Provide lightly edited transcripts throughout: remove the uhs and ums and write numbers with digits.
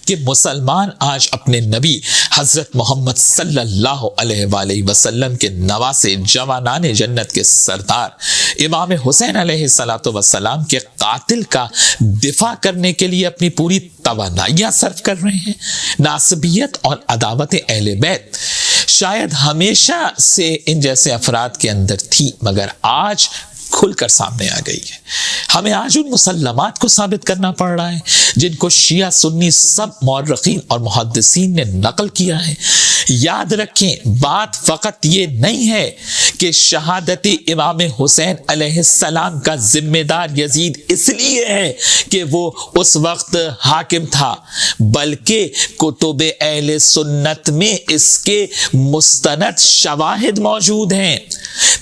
کہ مسلمان آج اپنے نبی حضرت محمد صلی اللہ علیہ وآلہ وسلم کے نواسے جوانان جنت کے سردار امام حسین علیہ السلام کے قاتل کا دفاع کرنے کے لیے اپنی پوری توانائیاں صرف کر رہے ہیں۔ ناسبیت اور عداوت اہل بیت شاید ہمیشہ سے ان جیسے افراد کے اندر تھی، مگر آج کھل کر سامنے آ گئی ہے۔ ہمیں آج ان مسلمات کو ثابت کرنا پڑ رہا ہے جن کو شیعہ سنی سب مورخین اور محدثین نے نقل کیا ہے۔ یاد رکھیں، بات فقط یہ نہیں ہے کہ شہادت امام حسین علیہ السلام کا ذمہ دار یزید اس لیے ہے کہ وہ اس وقت حاکم تھا، بلکہ کتب اہل سنت میں اس کے مستند شواہد موجود ہیں۔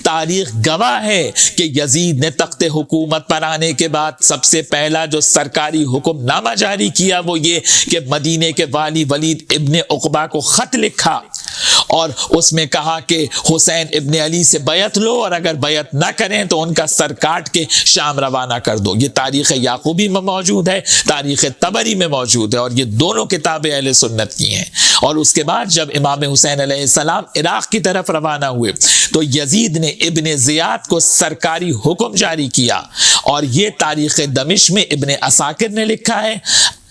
تاریخ گواہ ہے کہ یزید نے تخت حکومت پر آنے کے بعد سب سے پہلا جو سرکاری حکم نامہ جاری کیا وہ یہ کہ مدینے کے والی ولید ابن عقبہ کو خط لکھا اور اس میں کہا کہ حسین ابن علی سے بیعت لو، اور اگر بیعت نہ کریں تو ان کا سر کاٹ کے شام روانہ کر دو۔ یہ تاریخ یعقوبی میں موجود ہے، تاریخ طبری میں موجود ہے، اور یہ دونوں کتابیں اہل سنت کی ہیں۔ اور اس کے بعد جب امام حسین علیہ السلام عراق کی طرف روانہ ہوئے تو یزید نے ابن زیاد کو سرکاری حکم جاری کیا، اور یہ تاریخ دمشق میں ابن عساکر نے لکھا ہے،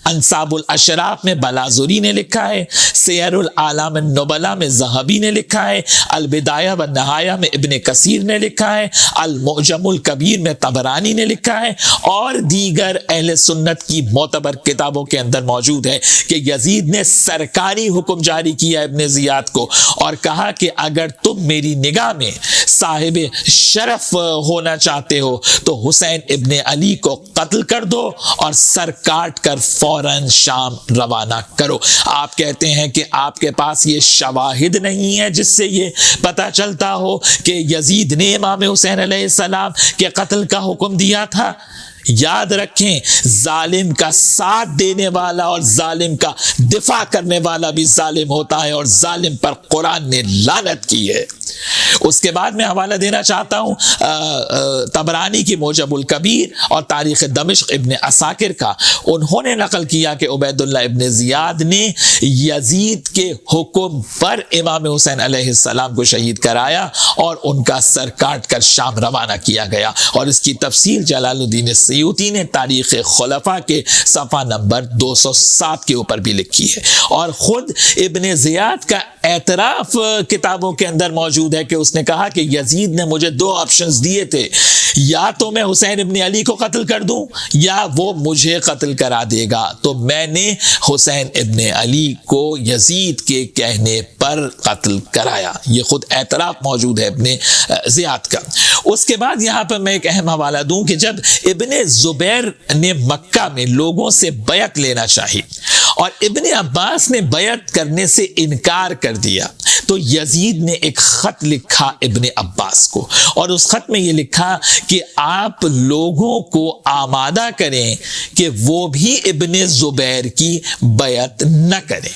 انصاب الاشراف میں بلازوری نے لکھا ہے، سیر الاعلام النبلاء میں ذہبی نے لکھا ہے، البدایہ والنہایہ میں ابن کثیر نے لکھا ہے، المعجم الکبیر میں طبرانی نے لکھا ہے، اور دیگر اہل سنت کی معتبر کتابوں کے اندر موجود ہے کہ یزید نے سرکاری حکم جاری کیا ابن زیاد کو اور کہا کہ اگر تم میری نگاہ میں صاحب شرف ہونا چاہتے ہو تو حسین ابن علی کو قتل کر دو اور سر کاٹ کر فوراً شام روانہ کرو۔ آپ کہتے ہیں کہ آپ کے پاس یہ شواہد نہیں ہے جس سے یہ پتہ چلتا ہو کہ یزید نے امام حسین علیہ السلام کے قتل کا حکم دیا تھا۔ یاد رکھیں، ظالم کا ساتھ دینے والا اور ظالم کا دفاع کرنے والا بھی ظالم ہوتا ہے، اور ظالم پر قرآن نے لعنت کی ہے۔ اس کے بعد میں حوالہ دینا چاہتا ہوں طبرانی کی معجم الکبیر اور تاریخ دمشق ابن عساکر کا۔ انہوں نے نقل کیا کہ عبید اللہ ابن زیاد نے یزید کے حکم پر امام حسین علیہ السلام کو شہید کرایا اور ان کا سر کاٹ کر شام روانہ کیا گیا، اور اس کی تفصیل جلال الدین سیوطی نے تاریخ خلفاء کے صفحہ نمبر 207 کے اوپر بھی لکھی ہے۔ اور خود ابن زیاد کا اعتراف کتابوں کے اندر موجود ہے کہ اس نے کہا کہ یزید نے مجھے دو آپشنز دیے تھے، یا تو میں حسین ابن علی کو قتل کر دوں یا وہ مجھے قتل کرا دے گا، تو میں نے حسین ابن علی کو یزید کے کہنے پر قتل کرایا۔ یہ خود اعتراف موجود ہے ابن زیاد کا۔ اس کے بعد یہاں پر میں ایک اہم حوالہ دوں کہ جب ابن زبیر نے مکہ میں لوگوں سے بیعت لینا چاہی اور ابن عباس نے بیعت کرنے سے انکار کر دیا تو یزید نے ایک خط لکھا ابن عباس کو، اور اس خط میں یہ لکھا کہ آپ لوگوں کو آمادہ کریں کہ وہ بھی ابن زبیر کی بیعت نہ کریں۔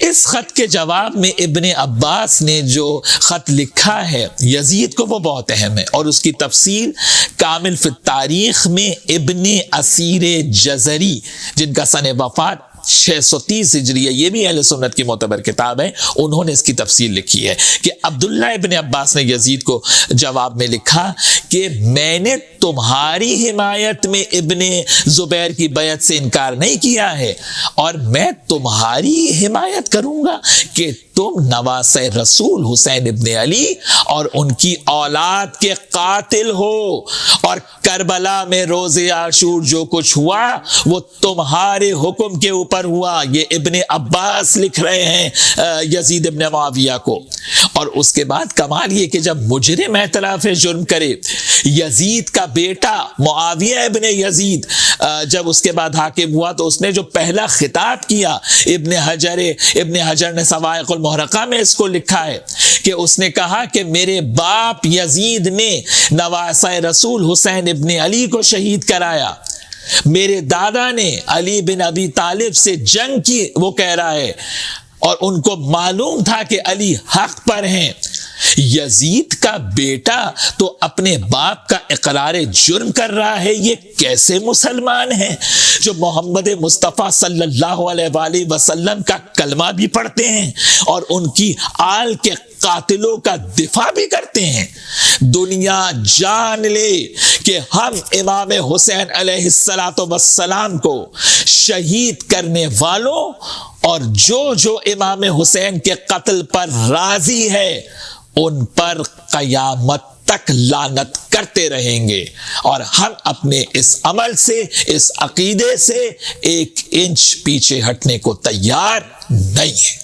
اس خط کے جواب میں ابن عباس نے جو خط لکھا ہے یزید کو وہ بہت اہم ہے، اور اس کی تفصیل کامل فی التاریخ میں ابن اسیر جزری، جن کا سن وفات 630 ہجری ہے، یہ بھی اہل سنت کی معتبر کتاب ہے، انہوں نے اس کی تفصیل لکھی ہے کہ عبداللہ ابن عباس نے یزید کو جواب میں لکھا کہ میں نے تمہاری حمایت میں ابن زبیر کی بیعت سے انکار نہیں کیا ہے، اور میں تمہاری حمایت کروں گا کہ تم نواسہ رسول حسین ابن علی اور ان کی اولاد کے قاتل ہو، اور کربلا میں روز عاشور جو کچھ ہوا وہ تمہارے حکم کے اوپر ہوا۔ یہ ابن عباس لکھ رہے ہیں یزید ابن معاویہ کو۔ اور اس کے بعد کمال یہ کہ جب مجرم اعتراف جرم کرے، یزید کا بیٹا معاویہ ابن یزید جب اس کے بعد حاکم ہوا تو اس نے جو پہلا خطاب کیا، ابن حجر نے سوائق المحرقہ میں اس کو لکھا ہے کہ اس نے کہا کہ میرے باپ یزید نے نواسہ رسول حسین ابن علی کو شہید کرایا، میرے دادا نے علی بن ابی طالب سے جنگ کی، وہ کہہ رہا ہے، اور ان کو معلوم تھا کہ علی حق پر ہیں، یزید کا بیٹا تو اپنے باپ کا اقرار جرم کر رہا ہے، یہ کیسے مسلمان ہیں جو محمد مصطفیٰ صلی اللہ علیہ وآلہ وسلم کا کلمہ بھی پڑھتے ہیں اور ان کی آل کے قاتلوں کا دفاع بھی کرتے ہیں؟ دنیا جان لے کہ ہم امام حسین علیہ السلام کو شہید کرنے والوں اور جو امام حسین کے قتل پر راضی ہے ان پر قیامت تک لعنت کرتے رہیں گے، اور ہم اپنے اس عمل سے، اس عقیدے سے 1 انچ پیچھے ہٹنے کو تیار نہیں ہیں۔